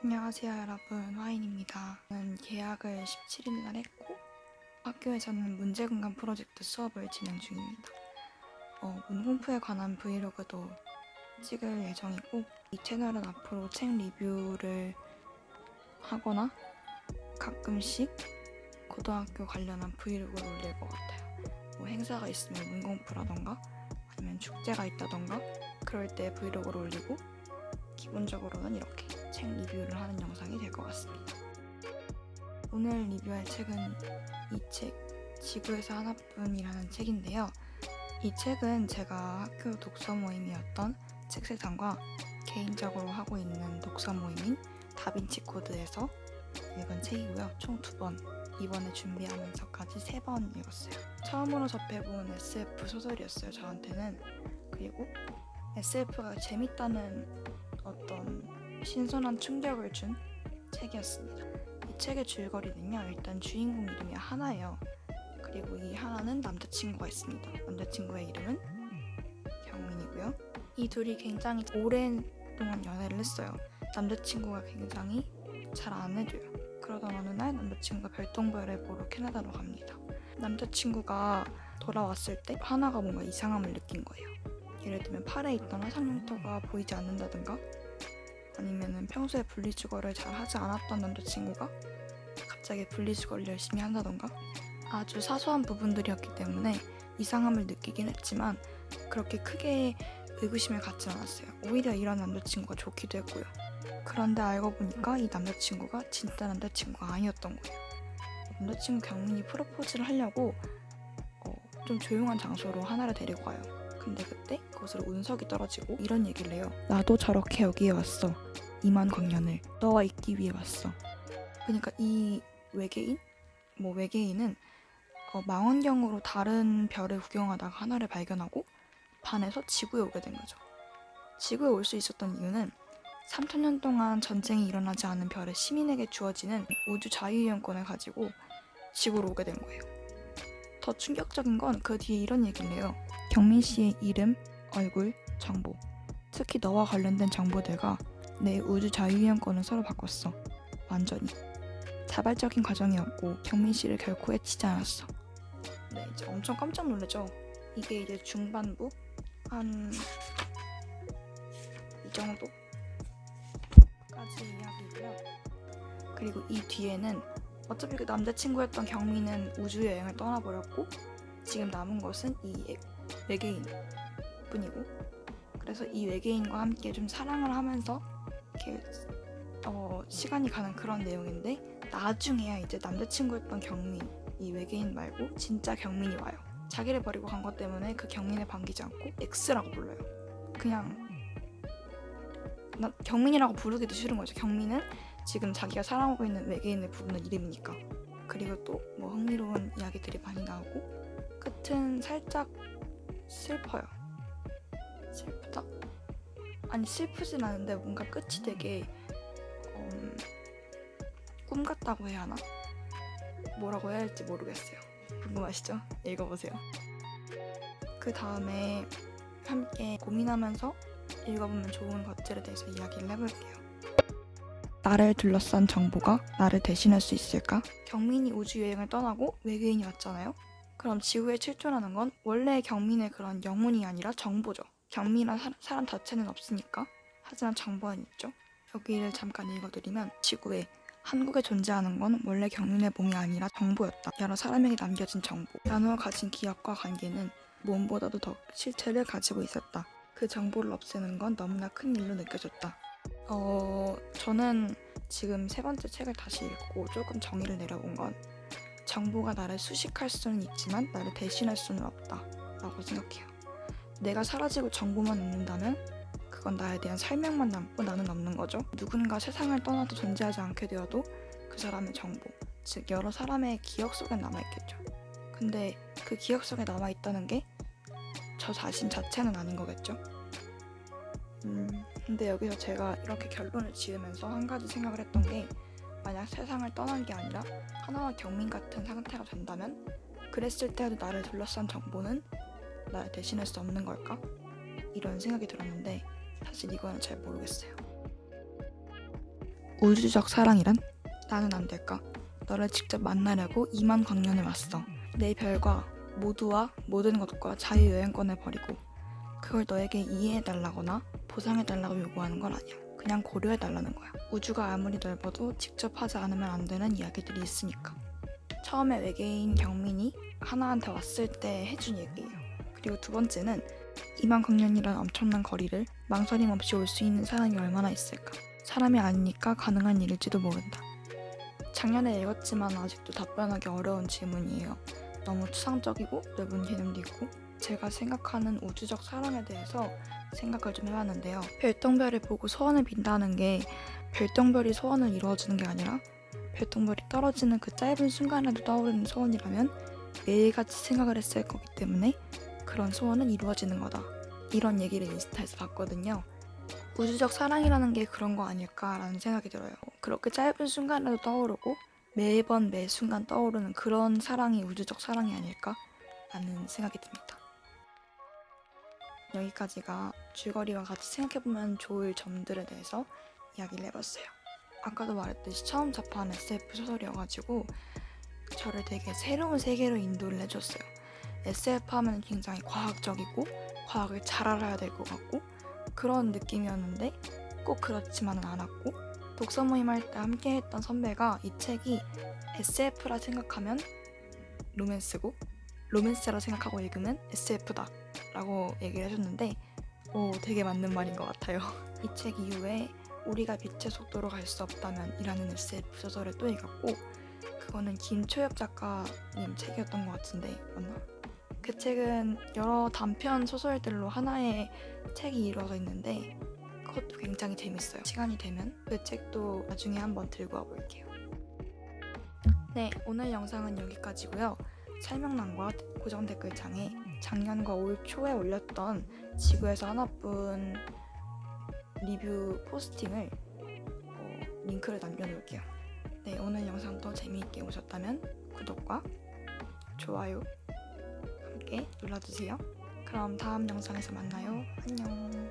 안녕하세요 여러분, 화인입니다. 저는 계약을 17일 날 했고 학교에서는 문제공간 프로젝트 수업을 진행 중입니다. 문공부에 관한 브이로그도 찍을 예정이고 이 채널은 앞으로 책 리뷰를 하거나 가끔씩 고등학교 관련한 브이로그를 올릴 것 같아요. 행사가 있으면 문공부라던가 아니면 축제가 있다던가 그럴 때 브이로그를 올리고 기본적으로는 이렇게 책 리뷰를 하는 영상이 될 것 같습니다. 오늘 리뷰할 책은 이 책, 지구에서 하나뿐이라는 책인데요. 이 책은 제가 학교 독서 모임이었던 책세상과 개인적으로 하고 있는 독서 모임인 다빈치 코드에서 읽은 책이고요. 총 2번, 이번에 준비하면서까지 3번 읽었어요. 처음으로 접해본 SF 소설이었어요, 저한테는. 그리고 SF가 재밌다는 어떤 신선한 충격을 준 책이었습니다. 이 책의 줄거리는요, 일단 주인공 이름이 하나예요. 그리고 이 하나는 남자친구가 있습니다. 남자친구의 이름은 경민이고요. 이 둘이 굉장히 오랜 동안 연애를 했어요. 남자친구가 굉장히 잘 안 해줘요. 그러던 어느 날 남자친구가 별똥별을 보러 캐나다로 갑니다. 남자친구가 돌아왔을 때 하나가 뭔가 이상함을 느낀 거예요. 예를 들면 팔에 있던 화상용터가 보이지 않는다든가 아니면 평소에 분리수거를 잘 하지 않았던 남자친구가 갑자기 분리수거를 열심히 한다던가 아주 사소한 부분들이었기 때문에 이상함을 느끼긴 했지만 그렇게 크게 의구심을 갖지 않았어요. 오히려 이런 남자친구가 좋기도 했고요. 그런데 알고 보니까 이 남자친구가 진짜 남자친구가 아니었던 거예요. 남자친구 경민이 프로포즈를 하려고 좀 조용한 장소로 하나를 데리고 가요. 근데 그때 그것으로 운석이 떨어지고 이런 얘기를 해요. 나도 저렇게 여기에 왔어. 2만 광년을 너와 있기 위해 왔어. 그러니까 이 외계인은 망원경으로 다른 별을 구경하다가 하나를 발견하고 반해서 지구에 오게 된 거죠. 지구에 올 수 있었던 이유는 3,000년 동안 전쟁이 일어나지 않은 별의 시민에게 주어지는 우주 자유이용권을 가지고 지구로 오게 된 거예요. 더 충격적인 건 그 뒤에 이런 얘기를 해요. 경민 씨의 이름, 얼굴, 정보, 특히 너와 관련된 정보들과 내 우주 자유이용권을 서로 바꿨어. 완전히. 자발적인 과정이었고 경민 씨를 결코 해치지 않았어. 네, 이제 엄청 깜짝 놀라죠. 이게 이제 중반부 한 이 정도까지 이야기고요. 그리고 이 뒤에는 어차피 그 남자친구였던 경민은 우주여행을 떠나버렸고 지금 남은 것은 이 외계인 뿐이고 그래서 이 외계인과 함께 좀 사랑을 하면서 이렇게 시간이 가는 그런 내용인데 나중에야 이제 남자친구였던 경민, 이 외계인 말고 진짜 경민이 와요. 자기를 버리고 간 것 때문에 그 경민을 반기지 않고 X라고 불러요. 그냥 경민이라고 부르기도 싫은 거죠. 경민은 지금 자기가 사랑하고 있는 외계인을 부르는 이름이니까. 그리고 또 뭐 흥미로운 이야기들이 많이 나오고 끝은 살짝 슬퍼요. 슬프다? 아니 슬프진 않은데 뭔가 끝이 되게 꿈 같다고 해야 하나? 뭐라고 해야 할지 모르겠어요. 궁금하시죠? 읽어보세요. 그 다음에 함께 고민하면서 읽어보면 좋은 것들에 대해서 이야기를 해볼게요. 나를 둘러싼 정보가 나를 대신할 수 있을까? 경민이 우주여행을 떠나고 외계인이 왔잖아요? 그럼 지구에 출존하는 건 원래 경민의 그런 영혼이 아니라 정보죠. 경민이란 사람 자체는 없으니까. 하지만 정보는 있죠. 여기를 잠깐 읽어드리면 지구에 한국에 존재하는 건 원래 경민의 몸이 아니라 정보였다. 여러 사람에게 남겨진 정보. 나누어 가진 기억과 관계는 무엇보다도 더 실체를 가지고 있었다. 그 정보를 없애는 건 너무나 큰 일로 느껴졌다. 저는 지금 3번째 책을 다시 읽고 조금 정의를 내려본 건 정보가 나를 수식할 수는 있지만 나를 대신할 수는 없다 라고 생각해요. 내가 사라지고 정보만 남는다면 그건 나에 대한 설명만 남고 나는 없는 거죠. 누군가 세상을 떠나도 존재하지 않게 되어도 그 사람의 정보, 즉 여러 사람의 기억 속에 남아있겠죠. 근데 그 기억 속에 남아있다는 게 저 자신 자체는 아닌 거겠죠. 근데 여기서 제가 이렇게 결론을 지으면서 한 가지 생각을 했던 게 만약 세상을 떠난 게 아니라 하나와 경민 같은 상태가 된다면 그랬을 때도 나를 둘러싼 정보는 나를 대신할 수 없는 걸까? 이런 생각이 들었는데 사실 이거는 잘 모르겠어요. 우주적 사랑이란? 나는 안 될까? 너를 직접 만나려고 2만 광년을 왔어. 내 별과 모두와 모든 것과 자유여행권을 버리고 그걸 너에게 이해해달라거나 보상해달라고 요구하는 건 아니야. 그냥 고려해달라는 거야. 우주가 아무리 넓어도 직접 하지 않으면 안 되는 이야기들이 있으니까. 처음에 외계인 경민이 하나한테 왔을 때 해준 얘기예요. 그리고 두 번째는 2만 광년이란 엄청난 거리를 망설임 없이 올 수 있는 사람이 얼마나 있을까. 사람이 아니니까 가능한 일일지도 모른다. 작년에 읽었지만 아직도 답변하기 어려운 질문이에요. 너무 추상적이고 넓은 개념도 있고 제가 생각하는 우주적 사랑에 대해서 생각을 좀 해봤는데요. 별똥별을 보고 소원을 빈다는 게 별똥별이 소원을 이루어주는 게 아니라 별똥별이 떨어지는 그 짧은 순간에도 떠오르는 소원이라면 매일같이 생각을 했을 거기 때문에 그런 소원은 이루어지는 거다. 이런 얘기를 인스타에서 봤거든요. 우주적 사랑이라는 게 그런 거 아닐까라는 생각이 들어요. 그렇게 짧은 순간에도 떠오르고 매번 매 순간 떠오르는 그런 사랑이 우주적 사랑이 아닐까라는 생각이 듭니다. 여기까지가 줄거리와 같이 생각해보면 좋을 점들에 대해서 이야기를 해봤어요. 아까도 말했듯이 처음 접한 SF 소설이어가지고 저를 되게 새로운 세계로 인도를 해줬어요. SF 하면 굉장히 과학적이고 과학을 잘 알아야 될 것 같고 그런 느낌이었는데 꼭 그렇지만은 않았고 독서 모임 할 때 함께 했던 선배가 이 책이 SF라 생각하면 로맨스고 로맨스라 생각하고 읽으면 SF다 라고 얘기를 해줬는데 되게 맞는 말인 것 같아요. 이 책 이후에 우리가 빛의 속도로 갈 수 없다면 이라는 SF 소설을 또 읽었고 그거는 김초엽 작가님 책이었던 것 같은데 맞나? 그 책은 여러 단편 소설들로 하나의 책이 이루어져 있는데 그것도 굉장히 재밌어요. 시간이 되면 그 책도 나중에 한번 들고 와볼게요. 네, 오늘 영상은 여기까지고요. 설명란과 고정 댓글창에 작년과 올 초에 올렸던 지구에서 하나뿐 리뷰 포스팅을 링크를 남겨놓을게요. 네, 오늘 영상도 재미있게 보셨다면 구독과 좋아요 함께 눌러주세요. 그럼 다음 영상에서 만나요. 안녕.